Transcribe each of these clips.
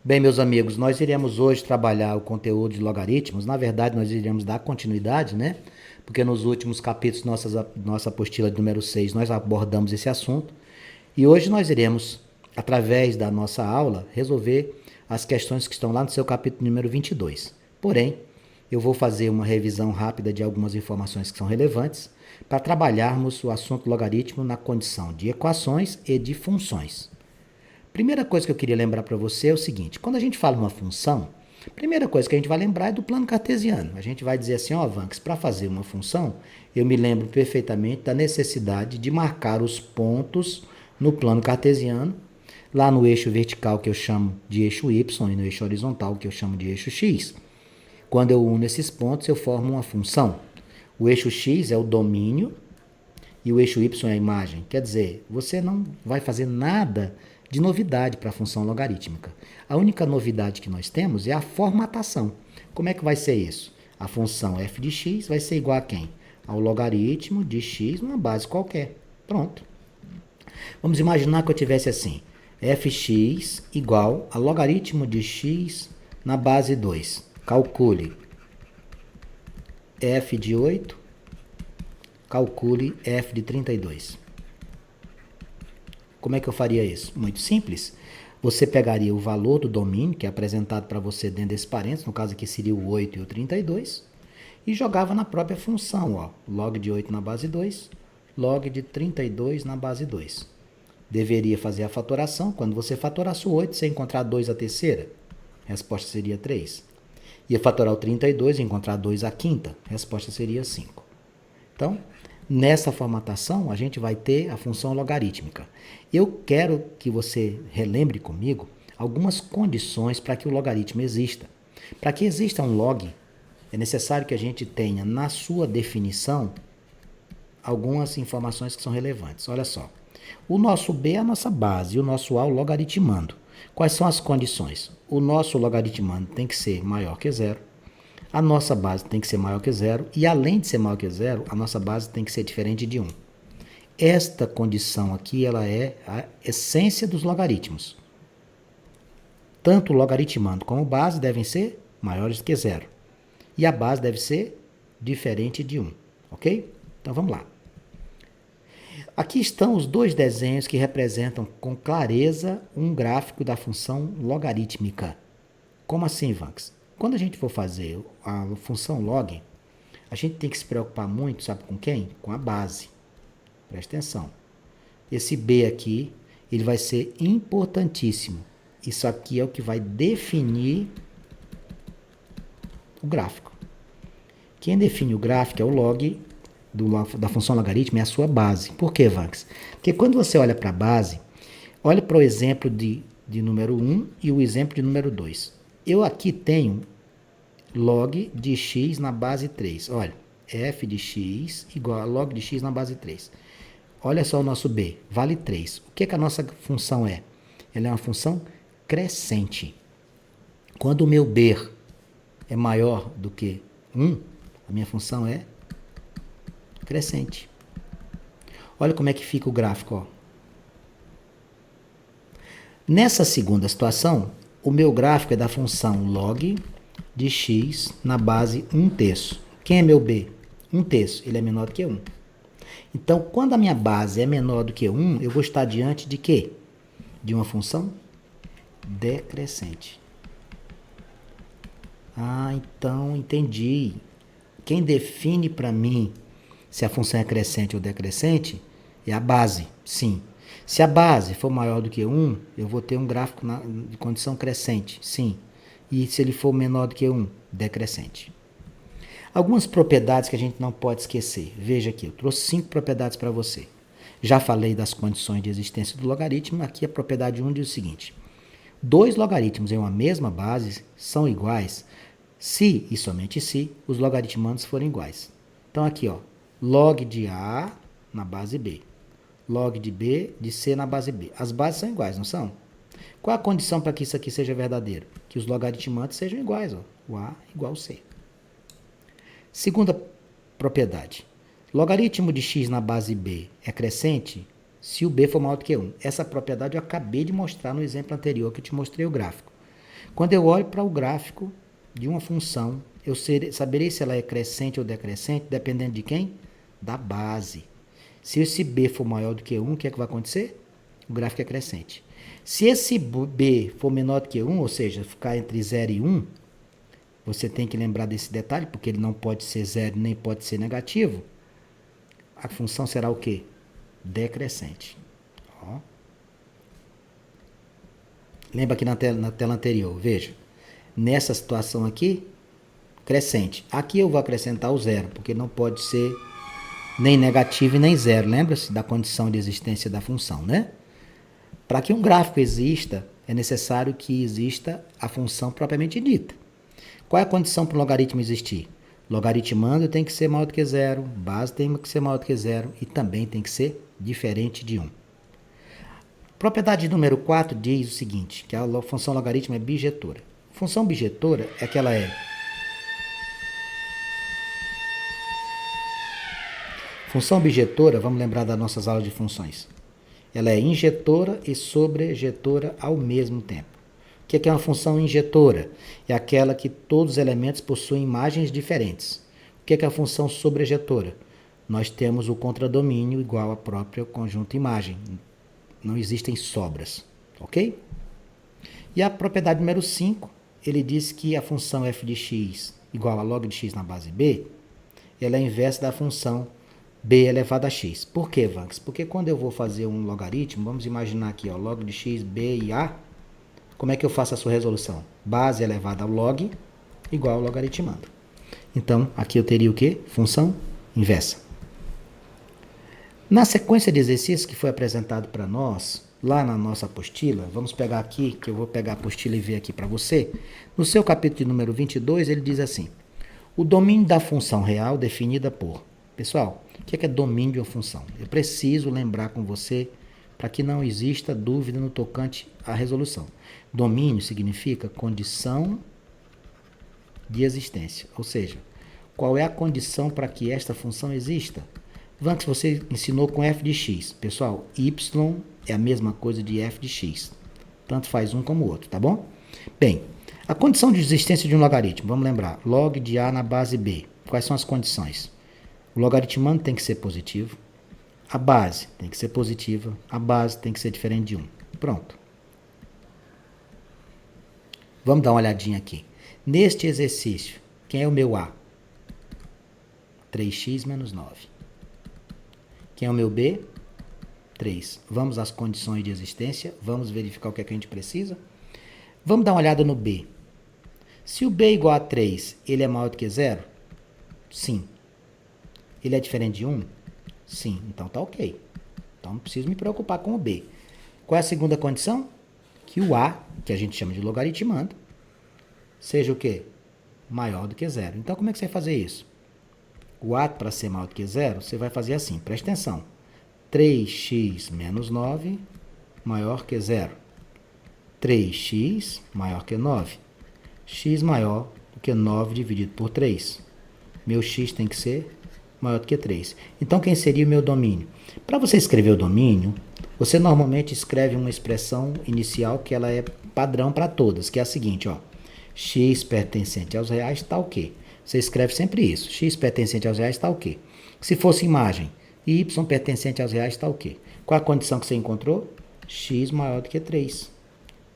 Bem, meus amigos, nós iremos hoje trabalhar o conteúdo de logaritmos. Na verdade, nós iremos dar continuidade, né? Porque nos últimos capítulos nossa apostila de número 6 nós abordamos esse assunto. E hoje nós iremos, através da nossa aula, resolver as questões que estão lá no seu capítulo número 22. Porém, eu vou fazer uma revisão rápida de algumas informações que são relevantes para trabalharmos o assunto logaritmo na condição de equações e de funções. Primeira coisa que eu queria lembrar para você é o seguinte: quando a gente fala uma função, a primeira coisa que a gente vai lembrar é do plano cartesiano. A gente vai dizer assim, ó, Vanks, para fazer uma função, eu me lembro perfeitamente da necessidade de marcar os pontos no plano cartesiano, lá no eixo vertical que eu chamo de eixo Y e no eixo horizontal que eu chamo de eixo X. Quando eu uno esses pontos, eu formo uma função. O eixo X é o domínio e o eixo Y é a imagem. Quer dizer, você não vai fazer nada de novidade para a função logarítmica. A única novidade que nós temos é a formatação. Como é que vai ser isso? A função f de x vai ser igual a quem? Ao logaritmo de x numa base qualquer. Pronto. Vamos imaginar que eu tivesse assim, fx igual a logaritmo de x na base 2. Calcule f de 8, calcule f de 32. Como é que eu faria isso? Muito simples. Você pegaria o valor do domínio, que é apresentado para você dentro desse parênteses, no caso aqui seria o 8 e o 32, e jogava na própria função, ó, log de 8 na base 2, log de 32 na base 2. Deveria fazer a fatoração. Quando você fatorasse o 8, você encontrar 2 a terceira, resposta seria 3. Ia fatorar o 32 e encontrar 2 a quinta, resposta seria 5. Então, nessa formatação, a gente vai ter a função logarítmica. Eu quero que você relembre comigo algumas condições para que o logaritmo exista. Para que exista um log, é necessário que a gente tenha na sua definição algumas informações que são relevantes. Olha só, o nosso B é a nossa base e o nosso A o logaritmando. Quais são as condições? O nosso logaritmando tem que ser maior que zero. A nossa base tem que ser maior que zero e, além de ser maior que zero, a nossa base tem que ser diferente de 1. Esta condição aqui ela é a essência dos logaritmos. Tanto o logaritmando como base devem ser maiores que zero. E a base deve ser diferente de 1. Ok? Então vamos lá. Aqui estão os dois desenhos que representam com clareza um gráfico da função logarítmica. Como assim, Vanks? Quando a gente for fazer a função log, a gente tem que se preocupar muito, sabe com quem? Com a base. Presta atenção. Esse B aqui, ele vai ser importantíssimo. Isso aqui é o que vai definir o gráfico. Quem define o gráfico é o log da função logarítmica, é a sua base. Por quê, Vanks? Porque quando você olha para a base, olha para o exemplo de número 1 e o exemplo de número 2. Eu aqui tenho log de x na base 3. Olha, f de x igual a log de x na base 3. Olha só o nosso b, vale 3. O que a nossa função é? Ela é uma função crescente. Quando o meu b é maior do que 1, a minha função é crescente. Olha como é que fica o gráfico. Ó. Nessa segunda situação, o meu gráfico é da função log de x na base 1/3. Quem é meu b? 1/3. Ele é menor do que 1. Então, quando a minha base é menor do que 1, eu vou estar diante de quê? De uma função decrescente. Ah, então entendi. Quem define para mim se a função é crescente ou decrescente é a base, sim. Se a base for maior do que 1, eu vou ter um gráfico de condição crescente, sim. E se ele for menor do que 1, decrescente. Algumas propriedades que a gente não pode esquecer. Veja aqui, eu trouxe 5 propriedades para você. Já falei das condições de existência do logaritmo. Aqui a propriedade 1 diz o seguinte: 2 logaritmos em uma mesma base são iguais se, e somente se, os logaritmandos forem iguais. Então aqui, ó, log de A na base B. Log de B de C na base B. As bases são iguais, não são? Qual a condição para que isso aqui seja verdadeiro? Que os logaritmandos sejam iguais. Ó. O A igual ao C. Segunda propriedade. Logaritmo de x na base B é crescente se o B for maior do que 1. Essa propriedade eu acabei de mostrar no exemplo anterior que eu te mostrei o gráfico. Quando eu olho para o gráfico de uma função, eu saberei se ela é crescente ou decrescente, dependendo de quem? Da base. Se esse b for maior do que 1, o que é que vai acontecer? O gráfico é crescente. Se esse b for menor do que 1, ou seja, ficar entre 0 e 1, você tem que lembrar desse detalhe, porque ele não pode ser 0 nem pode ser negativo. A função será o quê? Decrescente. Ó. Lembra aqui na tela anterior, veja. Nessa situação aqui, crescente. Aqui eu vou acrescentar o 0, porque não pode ser nem negativo e nem zero. Lembra-se da condição de existência da função, né? Para que um gráfico exista, é necessário que exista a função propriamente dita. Qual é a condição para o logaritmo existir? Logaritmando tem que ser maior do que 0, base tem que ser maior do que 0 e também tem que ser diferente de 1. Propriedade número 4 diz o seguinte, que a função logaritmo é bijetora. Função bijetora é que ela é função bijetora, vamos lembrar das nossas aulas de funções. Ela é injetora e sobrejetora ao mesmo tempo. O que é uma função injetora? É aquela que todos os elementos possuem imagens diferentes. O que é a função sobrejetora? Nós temos o contradomínio igual à própria conjunto imagem. Não existem sobras, ok? E a propriedade número 5, ele diz que a função f de x igual a log de x na base b, ela é a inversa da função b elevado a x. Por quê, Vanks? Porque quando eu vou fazer um logaritmo, vamos imaginar aqui, ó, log de x, b e a, como é que eu faço a sua resolução? Base elevada ao log igual ao logaritmando. Então, aqui eu teria o quê? Função inversa. Na sequência de exercícios que foi apresentado para nós, lá na nossa apostila, vamos pegar aqui, que eu vou pegar a apostila e ver aqui para você. No seu capítulo de número 22, ele diz assim, o domínio da função real definida por... Pessoal, o que é domínio de uma função? Eu preciso lembrar com você para que não exista dúvida no tocante à resolução. Domínio significa condição de existência, ou seja, qual é a condição para que esta função exista? Vanks, você ensinou com f de x. Pessoal, y é a mesma coisa de f de x. Tanto faz um como o outro, tá bom? Bem, a condição de existência de um logaritmo, vamos lembrar, log de a na base b. Quais são as condições? O logaritmando tem que ser positivo, a base tem que ser positiva, a base tem que ser diferente de 1. Pronto. Vamos dar uma olhadinha aqui. Neste exercício, quem é o meu a? 3x menos 9. Quem é o meu b? 3. Vamos às condições de existência, vamos verificar o que é que a gente precisa. Vamos dar uma olhada no b. Se o b é igual a 3, ele é maior do que 0? Sim. Ele é diferente de 1? Sim. Então tá ok. Então não preciso me preocupar com o b. Qual é a segunda condição? Que o a, que a gente chama de logaritmando, seja o quê? Maior do que 0. Então como é que você vai fazer isso? O a para ser maior do que 0, você vai fazer assim, presta atenção. 3x menos 9 maior que 0. 3x maior que 9. X maior do que 9 dividido por 3. Meu x tem que ser maior do que 3. Então, quem seria o meu domínio? Para você escrever o domínio, você normalmente escreve uma expressão inicial que ela é padrão para todas, que é a seguinte, ó. X pertencente aos reais está o quê? Você escreve sempre isso. X pertencente aos reais está o quê? Se fosse imagem, y pertencente aos reais está o quê? Qual a condição que você encontrou? X maior do que 3.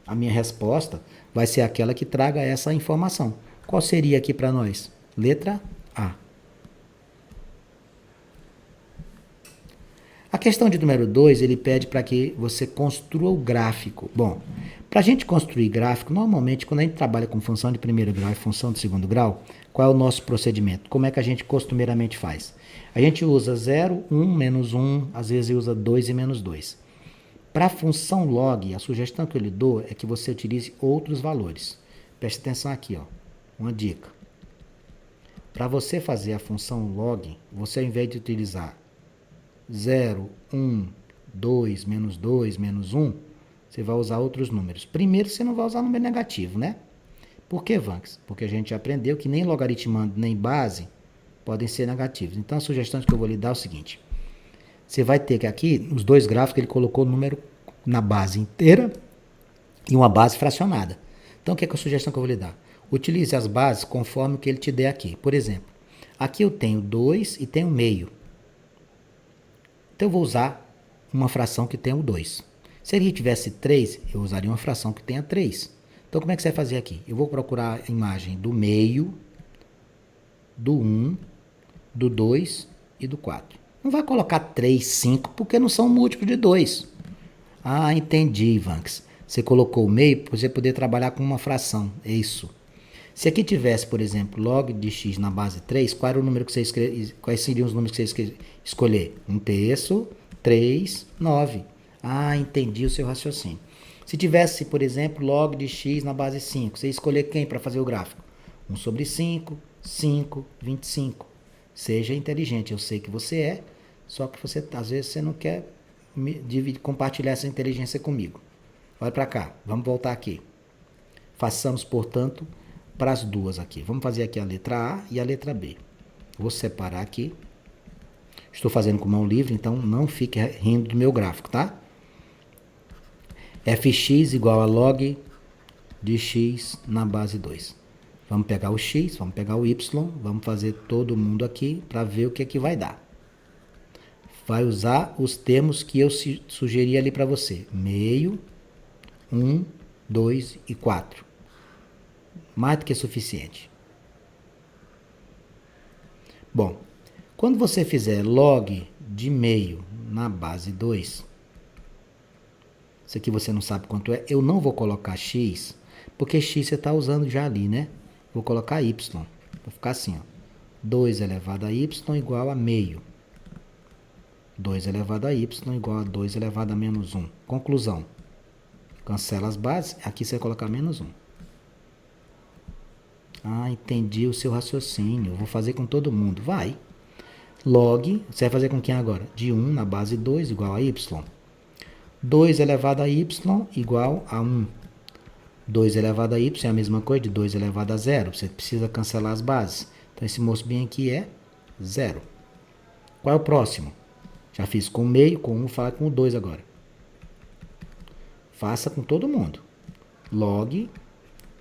A minha resposta vai ser aquela que traga essa informação. Qual seria aqui para nós? Letra A. A questão de número 2, ele pede para que você construa o gráfico. Bom, para a gente construir gráfico, normalmente, quando a gente trabalha com função de primeiro grau e função de segundo grau, qual é o nosso procedimento? Como é que a gente costumeiramente faz? A gente usa 0, 1, menos 1, às vezes usa 2 e menos 2. Para a função log, a sugestão que eu lhe dou é que você utilize outros valores. Preste atenção aqui, ó, uma dica. Para você fazer a função log, você ao invés de utilizar 0, 1, 2, menos 1, você vai usar outros números. Primeiro, você não vai usar número negativo, né? Por que, Vanks? Porque a gente já aprendeu que nem logaritmando nem base podem ser negativos. Então, a sugestão que eu vou lhe dar é o seguinte. Você vai ter que aqui, os dois gráficos, ele colocou o número na base inteira e uma base fracionada. Então, o que é a sugestão que eu vou lhe dar? Utilize as bases conforme o que ele te der aqui. Por exemplo, aqui eu tenho 2 e tenho meio. Então, eu vou usar uma fração que tenha o 2. Se ele tivesse 3, eu usaria uma fração que tenha 3. Então, como é que você vai fazer aqui? Eu vou procurar a imagem do meio, do 1, do 2 e do 4. Não vai colocar 3, 5, porque não são múltiplos de 2. Ah, entendi, Vanks. Você colocou o meio para você poder trabalhar com uma fração. É isso. Se aqui tivesse, por exemplo, log de x na base 3, qual era o número que você quais seriam os números que você escolher? 1/3, 3, 9. Ah, entendi o seu raciocínio. Se tivesse, por exemplo, log de x na base 5, você escolher quem para fazer o gráfico? 1/5, 5, 25. Seja inteligente, eu sei que você é, só que você às vezes você não quer compartilhar essa inteligência comigo. Olha para cá, vamos voltar aqui. Façamos, portanto, para as duas aqui. Vamos fazer aqui a letra A e a letra B. Vou separar aqui. Estou fazendo com mão livre, então não fique rindo do meu gráfico, tá? fx igual a log de x na base 2. Vamos pegar o x, vamos pegar o y, vamos fazer todo mundo aqui para ver o que é que vai dar. Vai usar os termos que eu sugeri ali para você. Meio, 1, 2 e 4. Mais do que suficiente. Bom, quando você fizer log de meio na base 2, isso aqui você não sabe quanto é, eu não vou colocar x, porque x você está usando já ali, né? Vou colocar y. Vai ficar assim, ó. 2 elevado a y igual a meio. 2 elevado a y igual a 2 elevado a menos 1. Conclusão. Cancela as bases. Aqui você vai colocar menos 1. Ah, entendi o seu raciocínio. Eu vou fazer com todo mundo. Vai. Log, você vai fazer com quem agora? De 1 na base 2 igual a y. 2 elevado a y igual a 1. 2 elevado a y é a mesma coisa de 2 elevado a 0. Você precisa cancelar as bases. Então, esse moço bem aqui é 0. Qual é o próximo? Já fiz com o meio, com 1, vou falar com o 2 agora. Faça com todo mundo. Log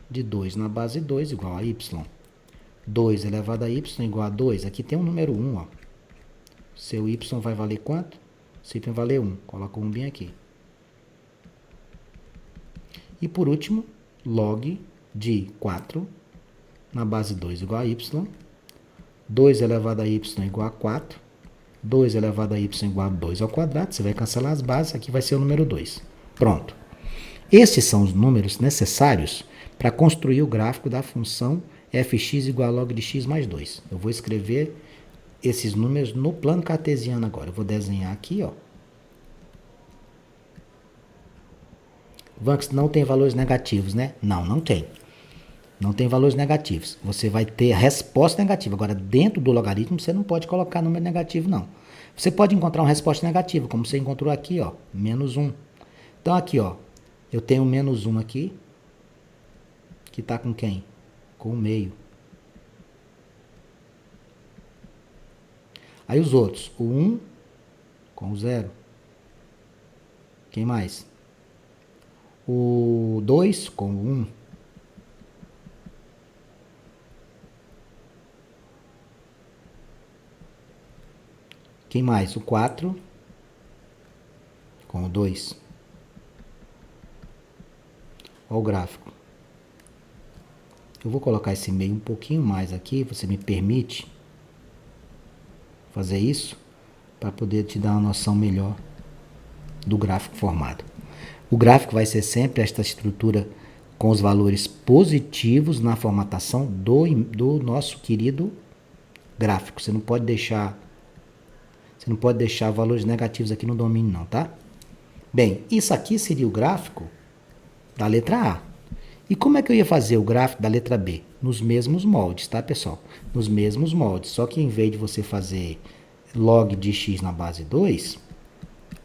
de 2 na base 2 igual a y. 2 elevado a y igual a 2. Aqui tem um número 1, ó. Seu y vai valer quanto? Seu y vai valer 1. Coloca o 1 bem aqui. E por último, log de 4 na base 2 igual a y. 2 elevado a y igual a 4. 2 elevado a y igual a 2 ao quadrado. Você vai cancelar as bases. Aqui vai ser o número 2. Pronto. Estes são os números necessários para construir o gráfico da função fx igual a log de x mais 2. Eu vou escrever esses números no plano cartesiano agora. Eu vou desenhar aqui, ó. Vanks, não tem valores negativos, né? Não, não tem. Não tem valores negativos. Você vai ter a resposta negativa. Agora, dentro do logaritmo, você não pode colocar número negativo, não. Você pode encontrar uma resposta negativa, como você encontrou aqui, ó, menos 1. Então, aqui, ó, eu tenho menos 1 aqui, que está com quem? Com o meio. Aí os outros, o 1 com o 0. Quem mais? O 2 com o 1. Quem mais? O 4 com o 2. Olha o gráfico. Eu vou colocar esse meio um pouquinho mais aqui. Você me permite fazer isso? Para poder te dar uma noção melhor do gráfico formado. O gráfico vai ser sempre esta estrutura com os valores positivos na formatação do nosso querido gráfico. Você não pode deixar valores negativos aqui no domínio, não, tá? Bem, isso aqui seria o gráfico da letra A. E como é que eu ia fazer o gráfico da letra B? Nos mesmos moldes, tá, pessoal? Nos mesmos moldes. Só que em vez de você fazer log de x na base 2,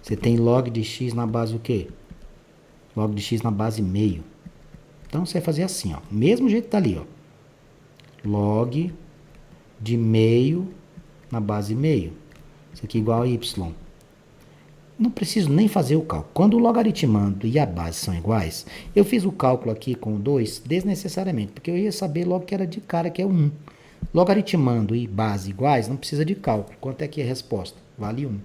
você tem log de x na base o quê? Log de x na base meio. Então, você vai fazer assim, ó. Mesmo jeito que tá ali, ó. Log de meio na base meio. Isso aqui é igual a y. não preciso nem fazer o cálculo. Quando o logaritmando e a base são iguais, eu fiz o cálculo aqui com 2 desnecessariamente, porque eu ia saber logo que era de cara, que é 1. Logaritmando e base iguais, não precisa de cálculo. Quanto é que é a resposta? Vale 1.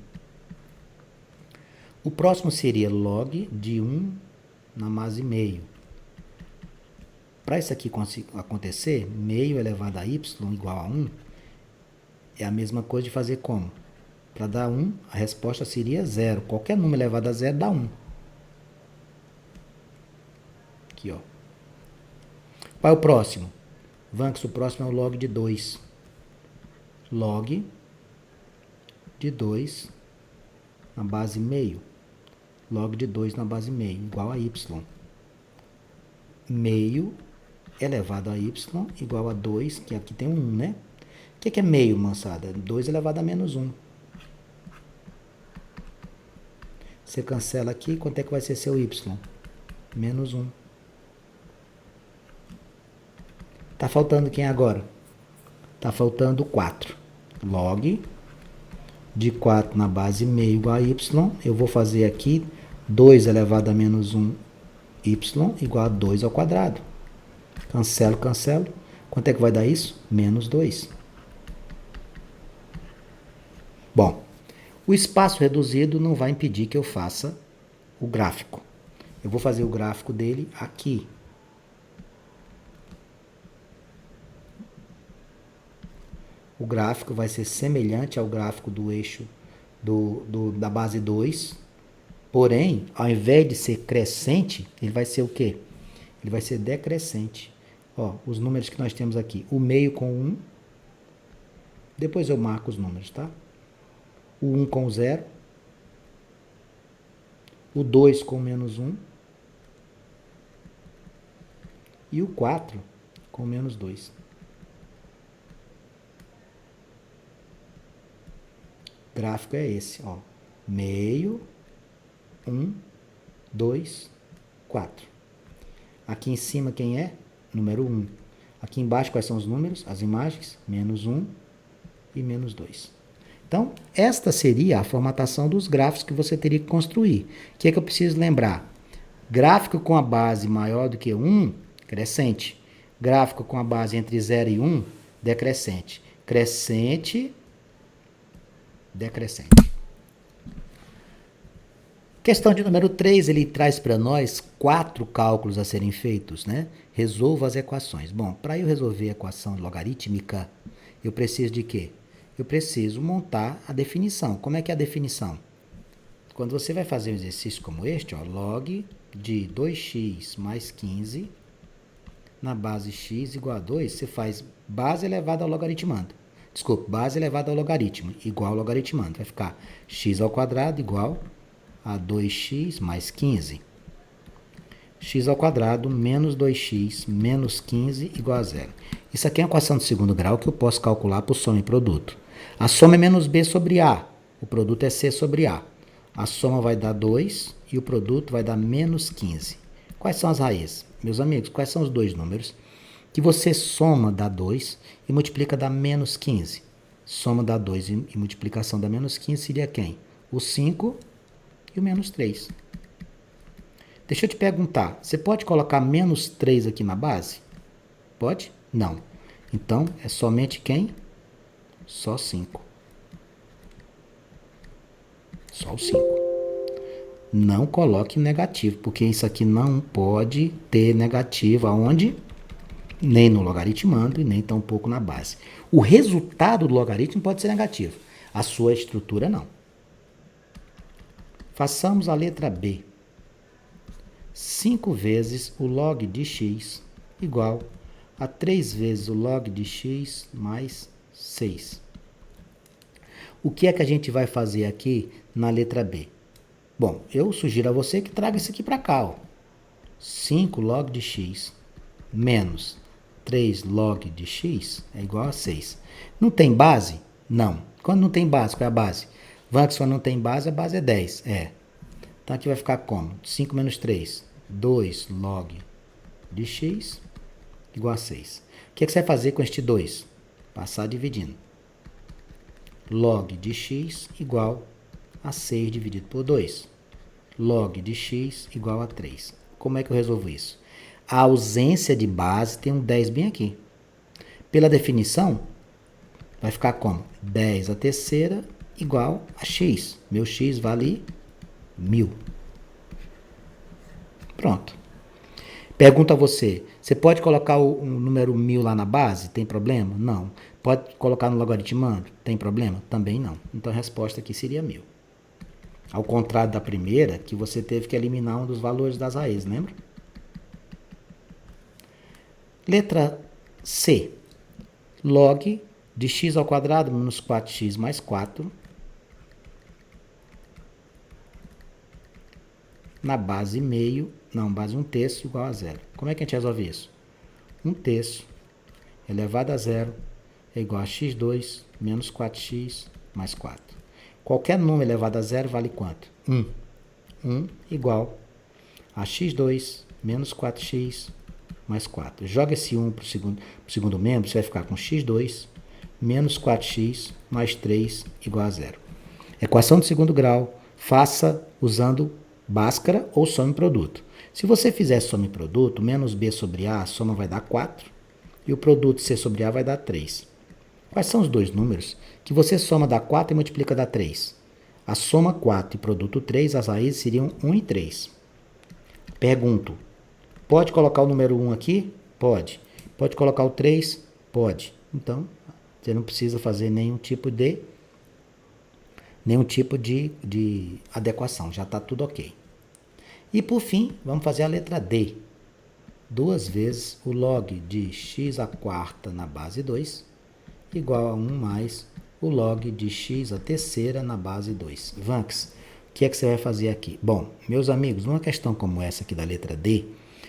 O próximo seria log de 1 na base meio. Para isso aqui acontecer, meio elevado a y igual a 1, é a mesma coisa de fazer como? Para dar 1, a resposta seria 0. Qualquer número elevado a 0 dá 1. Aqui, ó. Qual é o próximo? Vanx, o próximo é o log de 2. Log de 2 na base meio. Log de 2 na base meio, igual a y. Meio elevado a y igual a 2, que aqui tem um 1, né? O que é meio, moçada? 2 elevado a menos 1. Você cancela aqui, quanto é que vai ser seu y? Menos 1. Tá faltando quem agora? Tá faltando 4. Log de 4 na base meio igual a y. Eu vou fazer aqui 2 elevado a menos 1 y igual a 2 ao quadrado. Cancelo, cancelo. Quanto é que vai dar isso? Menos 2. Bom, o espaço reduzido não vai impedir que eu faça o gráfico. Eu vou fazer o gráfico dele aqui. O gráfico vai ser semelhante ao gráfico do eixo da base 2. Porém, ao invés de ser crescente, ele vai ser o quê? Ele vai ser decrescente. Ó, os números que nós temos aqui. O meio com 1. Depois eu marco os números, tá? O 1 com 0. O 2 com menos 1. E o 4 com menos 2. O gráfico é esse, ó. Meio, 1, 2, 4. Aqui em cima quem é? Número 1. Aqui embaixo quais são os números? As imagens? Menos 1 e menos 2. Então, esta seria a formatação dos gráficos que você teria que construir. O que é que eu preciso lembrar? Gráfico com a base maior do que 1, crescente. Gráfico com a base entre 0 e 1, decrescente. Crescente, decrescente. Questão de número 3, ele traz para nós 4 cálculos a serem feitos, né? Resolva as equações. Bom, para eu resolver a equação logarítmica, eu preciso de quê? Eu preciso montar a definição. Como é que é a definição? Quando você vai fazer um exercício como este, ó, log de 2x mais 15 na base x igual a 2, você faz base elevada ao logaritmando. Desculpa, base elevada ao logaritmo, igual ao logaritmando. Vai ficar x ao quadrado igual a 2x mais 15. X ao quadrado menos 2x menos 15 igual a 0. Isso aqui é uma equação de segundo grau que eu posso calcular por soma e produto. A soma é menos b sobre a. O produto é c sobre a. A soma vai dar 2 e o produto vai dar menos 15. Quais são as raízes? Meus amigos, quais são os dois números que você soma dá 2 e multiplica dá menos 15? Soma dá 2 e multiplicação dá menos 15 seria quem? O 5 e o menos 3. Deixa eu te perguntar, você pode colocar menos 3 aqui na base? Pode? Não. Então, é somente quem? Só 5. Só o 5. Não coloque negativo, porque isso aqui não pode ter negativo aonde? Nem no logaritmando e nem tampouco na base. O resultado do logaritmo pode ser negativo. A sua estrutura não. Façamos a letra B. 5 vezes o log de x igual a 3 vezes o log de x mais 6. O que é que a gente vai fazer aqui na letra B? Bom, eu sugiro a você que traga isso aqui para cá. Ó. 5 log de x menos 3 log de x é igual a 6. Não tem base? Não. Quando não tem base, qual é a base? Vanx, quando não tem base, a base é 10. É. Então aqui vai ficar como? 5 menos 3. 2 log de x igual a 6. O que você vai fazer com este 2? Passar dividindo. Log de x igual a 6 dividido por 2. Log de x igual a 3. Como é que eu resolvo isso? A ausência de base tem um 10 bem aqui. Pela definição, vai ficar como? 10 a terceira igual a x. Meu x vale 1000. Pronto. Pergunta a você, você pode colocar o número 1000 lá na base? Tem problema? Não. Pode colocar no logaritmando? Tem problema? Também não. Então a resposta aqui seria 1000. Ao contrário da primeira, que você teve que eliminar um dos valores das raízes, lembra? Letra C. Log de x ao quadrado menos 4x mais 4 na base meio, não, base 1/3 igual a 0. Como é que a gente resolve isso? 1/3 elevado a 0 é igual a x2 menos 4x mais 4. Qualquer número elevado a 0 vale quanto? 1. 1 igual a x2 menos 4x mais 4. Joga esse 1 para o segundo membro, você vai ficar com x2 menos 4x mais 3 igual a 0. Equação de segundo grau, faça usando Bhaskara ou soma e produto. Se você fizer soma e produto, menos b sobre a soma vai dar 4 e o produto c sobre a vai dar 3. Quais são os dois números que você soma dá 4 e multiplica dá 3? A soma 4 e produto 3, as raízes seriam 1 e 3. Pergunto, pode colocar o número 1 aqui? Pode. Pode colocar o 3? Pode. Então, você não precisa fazer nenhum tipo de adequação, já está tudo ok. E por fim, vamos fazer a letra D. 2 vezes o log de x à quarta na base 2 igual a 1 mais o log de x à terceira na base 2. Vanks, o que é que você vai fazer aqui? Bom, meus amigos, numa questão como essa aqui da letra D,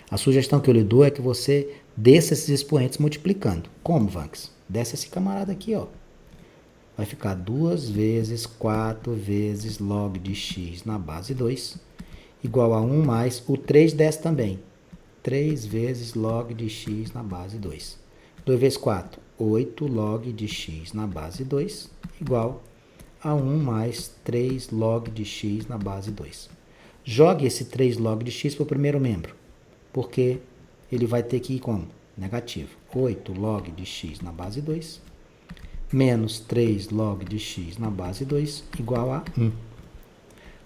a sugestão que eu lhe dou é que você desça esses expoentes multiplicando. Como, Vanks? Desce esse camarada aqui, ó. Vai ficar 2 vezes 4 vezes log de x na base 2 igual a 1 mais o 3 desce também. 3 vezes log de x na base 2. 2 vezes 4, 8 log de x na base 2 igual a 1 mais 3 log de x na base 2. Jogue esse 3 log de x para o primeiro membro, porque ele vai ter que ir como? Negativo. 8 log de x na base 2 menos 3 log de x na base 2 igual a 1.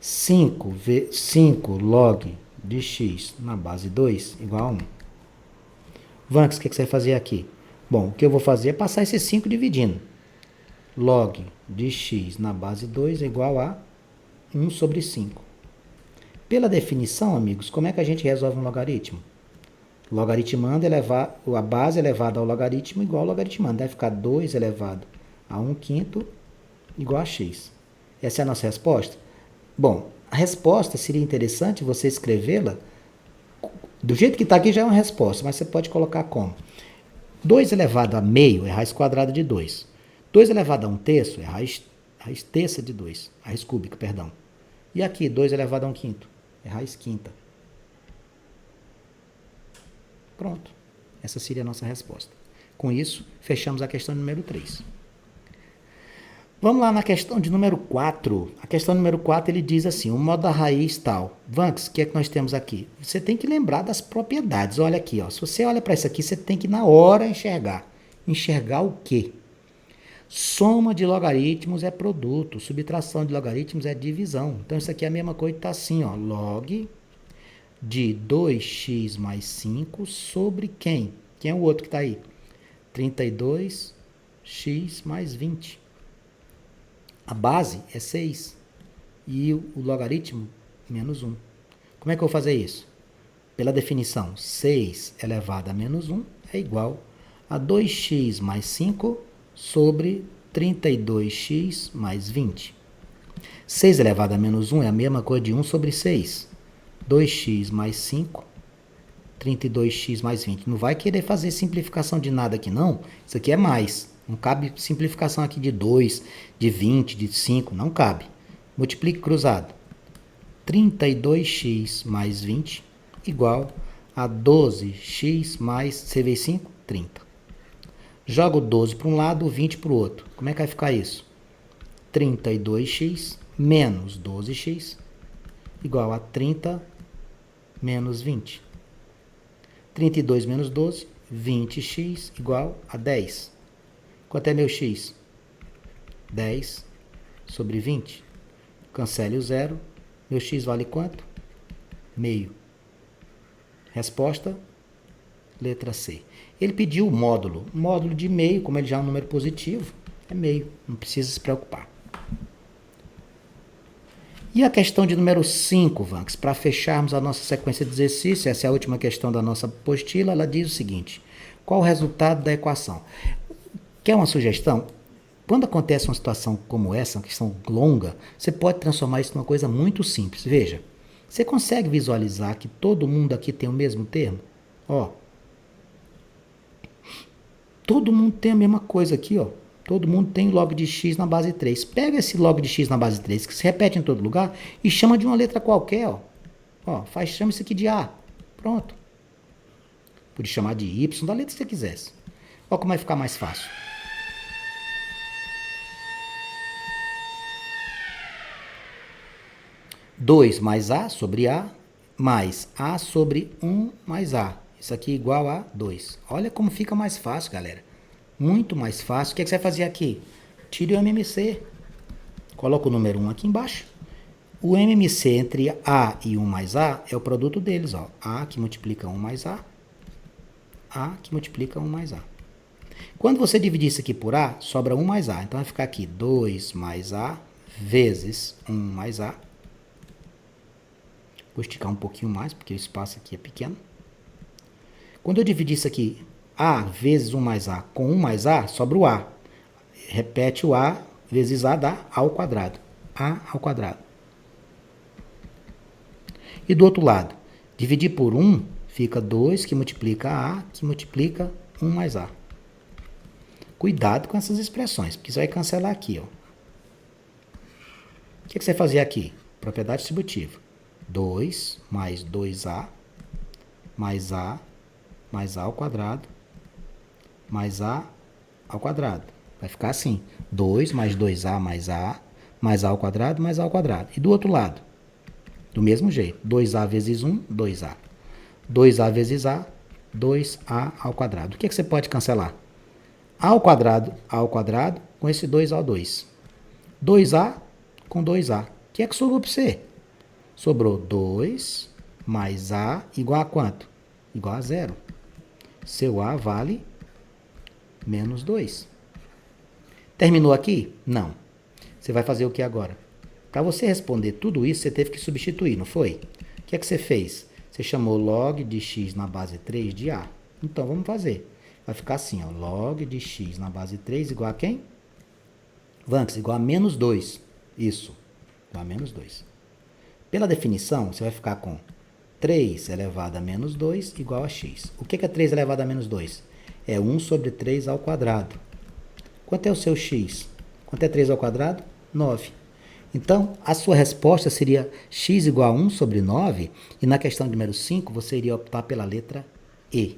5 log de x na base 2 igual a 1. Vanks, o que você vai fazer aqui? Bom, o que eu vou fazer é passar esse 5 dividindo. Log de x na base 2 é igual a 1 sobre 5. Pela definição, amigos, como é que a gente resolve um logaritmo? Logaritmando a base elevada ao logaritmo igual ao logaritmando. Vai ficar 2 elevado a 1/5 igual a x. Essa é a nossa resposta? Bom, a resposta seria interessante você escrevê-la. Do jeito que está aqui já é uma resposta, mas você pode colocar como? 2 elevado a meio é raiz quadrada de 2. 2 elevado a 1/3 é raiz terça de 2. Raiz cúbica, perdão. E aqui, 2 elevado a 1/5 é raiz quinta. Pronto. Essa seria a nossa resposta. Com isso, fechamos a questão número 3. Vamos lá na questão de número 4. A questão número 4, ele diz assim, o modo da raiz tal. Vanks, o que é que nós temos aqui? Você tem que lembrar das propriedades. Olha aqui, ó. Se você olha para isso aqui, você tem que, na hora, enxergar. Enxergar o quê? Soma de logaritmos é produto. Subtração de logaritmos é divisão. Então, isso aqui é a mesma coisa que está assim, ó. Log de 2x mais 5 sobre quem? Quem é o outro que está aí? 32x mais 20. A base é 6 e o logaritmo menos 1. Como é que eu vou fazer isso? Pela definição, 6 elevado a menos 1 é igual a 2x mais 5 sobre 32x mais 20. 6 elevado a menos 1 é a mesma coisa de 1 sobre 6. 2x mais 5, 32x mais 20. Não vai querer fazer simplificação de nada aqui, não. Isso aqui é mais. Não cabe simplificação aqui de 2, de 20, de 5. Não cabe. Multiplique cruzado. 32x mais 20 igual a 12x mais, você vê 5? 30. Joga o 12 para um lado, o 20 para o outro. Como é que vai ficar isso? 32x menos 12x igual a 30 menos 20. 32 menos 12, 20x igual a 10. Quanto é meu x? 10 sobre 20. Cancele o zero. Meu x vale quanto? Meio. Resposta, letra C. Ele pediu o módulo. O módulo de meio, como ele já é um número positivo, é meio. Não precisa se preocupar. E a questão de número 5, Vanks, para fecharmos a nossa sequência de exercícios, essa é a última questão da nossa apostila, ela diz o seguinte: qual o resultado da equação? Quer uma sugestão? Quando acontece uma situação como essa, uma questão longa, você pode transformar isso numa coisa muito simples. Veja, você consegue visualizar que todo mundo aqui tem o mesmo termo? Ó, todo mundo tem a mesma coisa aqui, ó. Todo mundo tem log de x na base 3. Pega esse log de x na base 3, que se repete em todo lugar, e chama de uma letra qualquer, ó. Ó, chama isso aqui de A. Pronto. Pode chamar de Y, da letra que você quisesse. Ó como vai ficar mais fácil. Dois mais A sobre A, mais A sobre 1 mais A. Isso aqui é igual a 2. Olha como fica mais fácil, galera. Muito mais fácil. O que você vai fazer aqui? Tire o MMC. Coloca o número 1 aqui embaixo. O MMC entre A e 1 mais A é o produto deles, ó. A que multiplica 1 mais A. A que multiplica 1 mais A. Quando você dividir isso aqui por A, sobra 1 mais A. Então vai ficar aqui 2 mais A vezes 1 mais A. Vou esticar um pouquinho mais, porque o espaço aqui é pequeno. Quando eu dividir isso aqui, A vezes 1 mais A com 1 mais A, sobra o A. Repete o A vezes A dá A ao quadrado. A ao quadrado. E do outro lado, dividir por 1, fica 2 que multiplica A, que multiplica 1 mais A. Cuidado com essas expressões, porque isso vai cancelar aqui, ó. O que você vai fazer aqui? Propriedade distributiva. 2 mais 2A mais A mais A ao quadrado mais A ao quadrado. Vai ficar assim. 2 mais 2A mais A ao quadrado mais A ao quadrado. E do outro lado, do mesmo jeito. 2A vezes 1, 2A. 2A vezes A, 2A ao quadrado. O que você pode cancelar? A ao quadrado com esse 2A ao 2. 2A com 2A. O que é que sobrou para você? Sobrou 2 mais A igual a quanto? Igual a 0. Seu A vale menos 2. Terminou aqui? Não. Você vai fazer o que agora? Para você responder tudo isso, você teve que substituir, não foi? O que é que você fez? Você chamou log de x na base 3 de A. Então, vamos fazer. Vai ficar assim, ó, log de x na base 3 igual a quem? Vanks, igual a menos 2. Isso, igual a menos 2. Pela definição, você vai ficar com 3 elevado a menos 2 igual a x. O que é 3 elevado a menos 2? É 1 sobre 3 ao quadrado. Quanto é o seu x? Quanto é 3 ao quadrado? 9. Então, a sua resposta seria x igual a 1 sobre 9, e na questão número 5, você iria optar pela letra E.